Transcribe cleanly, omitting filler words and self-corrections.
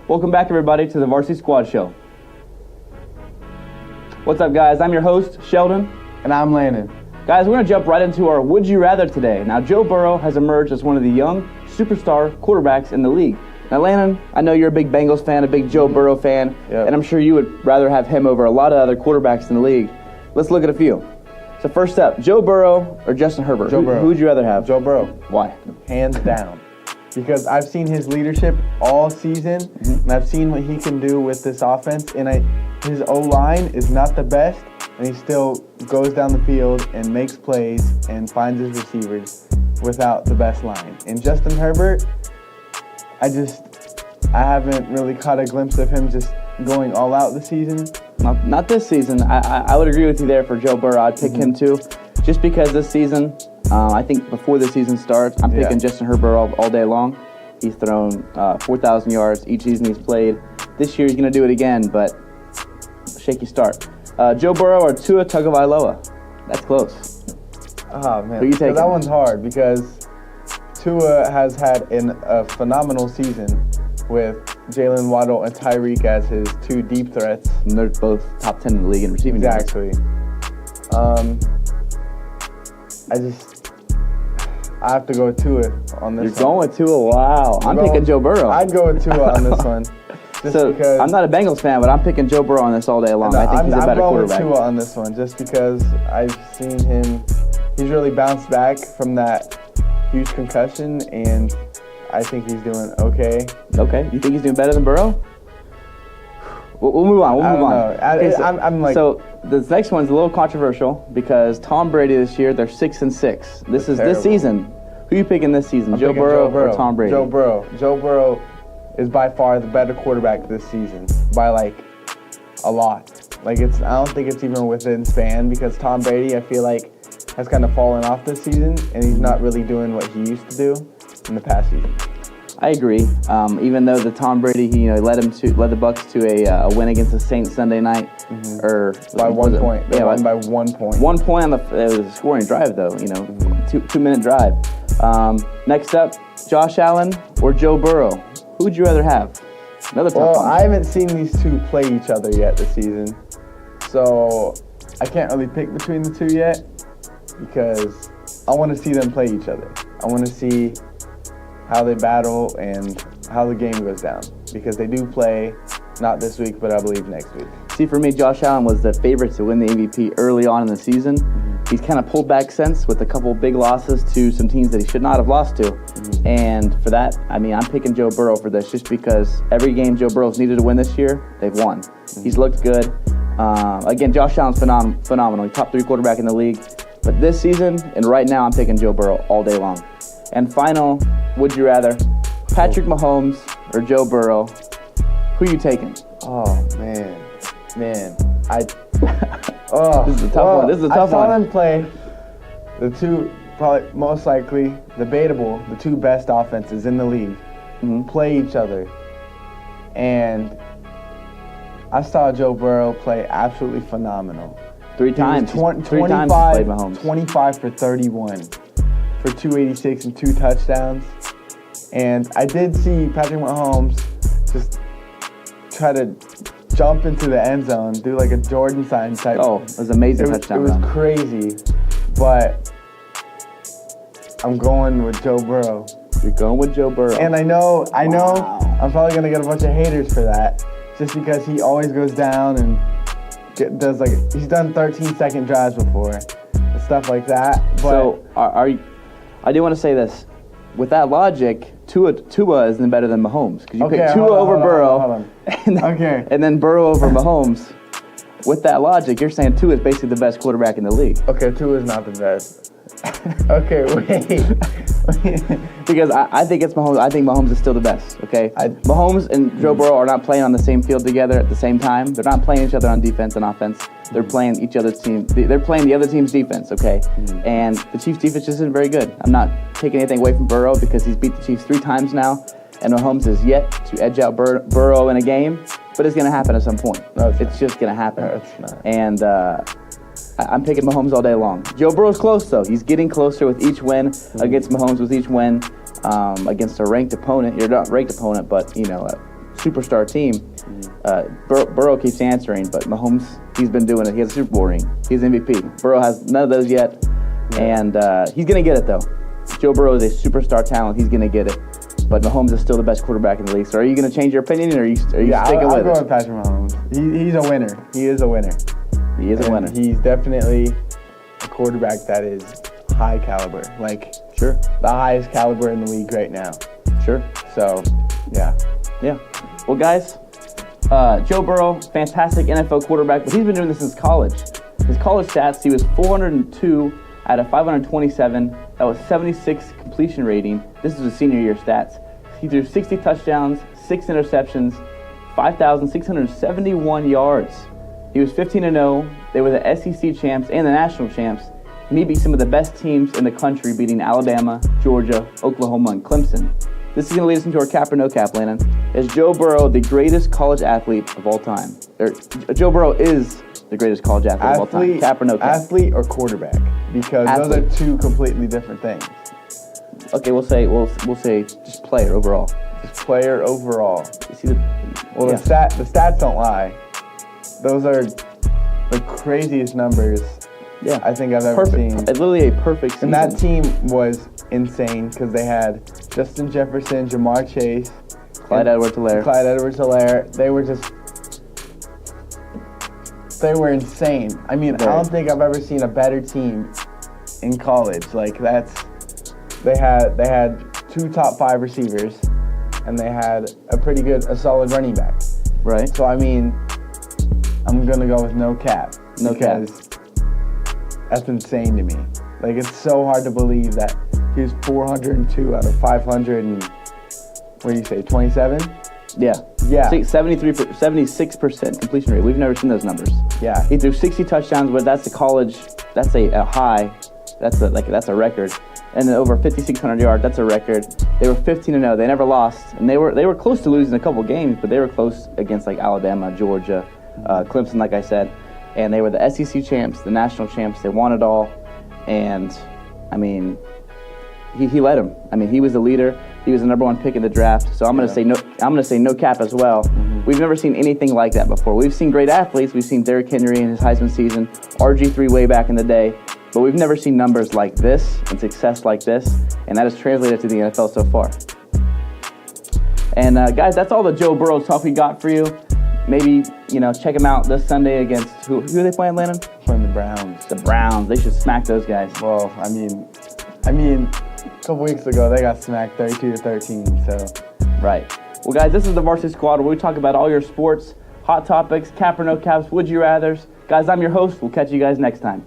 Welcome back, everybody, to the Varsity Squad Show. What's up, guys? I'm your host, Sheldon. And I'm Landon. Guys, we're going to jump right into our Would You Rather today. Now, Joe Burrow has emerged as one of the young superstar quarterbacks in the league. Now, Landon, I know you're a big Bengals fan, a big Joe Burrow fan, and I'm sure you would rather have him over a lot of other quarterbacks in the league. Let's look at a few. So first up, Joe Burrow or Justin Herbert? Joe Burrow. Who would you rather have? Joe Burrow. Why? Hands down. Because I've seen his leadership all season, and I've seen what he can do with this offense, and his O-line is not the best, and he still goes down the field and makes plays and finds his receivers without the best line. And Justin Herbert, I haven't really caught a glimpse of him just going all out this season. Not this season. I would agree with you there for Joe Burrow. I'd pick him too, just because this season, I think before the season starts, I'm picking Justin Herbert all day long. He's thrown 4,000 yards each season he's played. This year he's going to do it again, but shaky start. Joe Burrow or Tua Tagovailoa? That's close. Oh, man. Who you taking? That one's hard because Tua has had a phenomenal season with Jalen Waddle and Tyreek as his two deep threats. And they're both top 10 in the league in receiving yards. Exactly. I have to go with Tua on this one. You're going with Tua? Wow. I'm picking Joe Burrow. I'd go with Tua on this one. So because I'm not a Bengals fan, but I'm picking Joe Burrow on this all day long. I think he's a better quarterback. I'm going with Tua on this one just because I've seen him. He's really bounced back from that huge concussion, and I think he's doing okay. Okay. You think he's doing better than Burrow? We'll move on. I don't know. So this next one's a little controversial because Tom Brady this year, they're 6-6. This is terrible. This season. Who are you picking this season? Joe Burrow or Tom Brady? Joe Burrow. Joe Burrow is by far the better quarterback this season by a lot. I don't think it's even within span because Tom Brady, I feel like, has kind of fallen off this season and he's not really doing what he used to do in the past season. I agree. Even though the Tom Brady, he led the Bucs to a win against the Saints Sunday night, or by 1 point. Yeah, by 1 point. 1 point on it was a scoring drive though. 2-minute drive. Next up, Josh Allen or Joe Burrow. Who would you rather have? Another tough one. I haven't seen these two play each other yet this season, so I can't really pick between the two yet because I want to see them play each other. I want to see how they battle and how the game goes down because they do play not this week, but I believe next week. See, for me, Josh Allen was the favorite to win the MVP early on in the season. He's kind of pulled back since with a couple big losses to some teams that he should not have lost to. And for that, I'm picking Joe Burrow for this just because every game Joe Burrow's needed to win this year, they've won. He's looked good. Again, Josh Allen's phenomenal. He's top 3 quarterback in the league. But this season, and right now, I'm picking Joe Burrow all day long. And final, would you rather, Patrick Mahomes or Joe Burrow? Who are you taking? Oh, man. This is a tough one. I saw them play the two, probably most likely, debatable, the two best offenses in the league play each other. And I saw Joe Burrow play absolutely phenomenal. 3 times. 3 times played Mahomes. 25 for 31 for 286 and 2 touchdowns. And I did see Patrick Mahomes just try to jump into the end zone, do like a Jordan sign type. Oh, it was an amazing touchdown. It was crazy, but I'm going with Joe Burrow. You're going with Joe Burrow. And I know, Wow. I'm probably going to get a bunch of haters for that, just because he always goes down and does he's done 13-second drives before, and stuff like that. But so, I do want to say this. With that logic, Tua isn't better than Mahomes because you pick Tua over Burrow, and then Burrow over Mahomes. With that logic, you're saying Tua is basically the best quarterback in the league. Okay, Tua is not the best. Okay, wait. Because I think it's Mahomes. I think Mahomes is still the best. Okay, Mahomes and Joe Burrow are not playing on the same field together at the same time. They're not playing each other on defense and offense. They're playing each other's team. They're playing the other team's defense. Okay, and the Chiefs' defense just isn't very good. I'm not taking anything away from Burrow because he's beat the Chiefs 3 times now, and Mahomes is yet to edge out Burrow in a game. But it's going to happen at some point. It's just going to happen. No, it's not. And I'm picking Mahomes all day long. Joe Burrow's close, though. He's getting closer with each win against Mahomes, with each win against a ranked opponent. You're not a ranked opponent, but, superstar team, Burrow keeps answering, but Mahomes, he's been doing it. He has a Super Bowl ring. He's MVP. Burrow has none of those yet, and he's going to get it, though. Joe Burrow is a superstar talent. He's going to get it. But Mahomes is still the best quarterback in the league. So are you going to change your opinion, or are you sticking with it? I'll go with Patrick Mahomes. He's a winner. He is a winner. He is a winner. He's definitely a quarterback that is high caliber. Like, Sure. the highest caliber in the league right now. Sure. So, yeah. Yeah. Well, guys, Joe Burrow, fantastic NFL quarterback, but he's been doing this since college. His college stats, he was 402 out of 527. That was 76 completion rating. This is his senior year stats. He threw 60 touchdowns, 6 interceptions, 5,671 yards. He was 15-0. They were the SEC champs and the national champs. And he beat some of the best teams in the country, beating Alabama, Georgia, Oklahoma, and Clemson. This is going to lead us into our cap or no cap, Landon. Is Joe Burrow the greatest college athlete of all time? Joe Burrow is the greatest college athlete of all time. Cap or no cap? Athlete or quarterback? Because those are two completely different things. Okay, we'll say just player overall. Just player overall. You see the stats don't lie. Those are the craziest numbers I think I've ever seen. Literally a perfect season. And that team was insane because they had Justin Jefferson, Jamar Chase, Clyde Edwards-Helaire. They were insane. I mean, I don't think I've ever seen a better team in college. Like, they had 2 top 5 receivers, and they had a solid running back. Right. So, I mean, I'm going to go with no cap. No cap. That's insane to me. Like, it's so hard to believe that he was 402 out of 500 and, what do you say, 27? Yeah. Yeah. 76% completion rate. We've never seen those numbers. Yeah. He threw 60 touchdowns, but that's a high. That's a record. And then over 5,600 yards, that's a record. They were 15-0. They never lost, and they were close to losing a couple games, but they were close against like Alabama, Georgia, Clemson, like I said. And they were the SEC champs, the national champs. They won it all. And, I mean, he led them. I mean, he was the leader. He was the number 1 pick in the draft. So I'm going to say no cap as well. Mm-hmm. We've never seen anything like that before. We've seen great athletes. We've seen Derrick Henry in his Heisman season, RG3 way back in the day. But we've never seen numbers like this and success like this. And that has translated to the NFL so far. And, guys, that's all the Joe Burrow talk we got for you. Maybe, check them out this Sunday against who are they playing, Landon? Playing the Browns. The Browns. They should smack those guys. Well, I mean, a couple weeks ago they got smacked 32-13. So. Right. Well, guys, this is the Varsity Squad where we talk about all your sports, hot topics, cap or no caps, would you rathers. Guys, I'm your host. We'll catch you guys next time.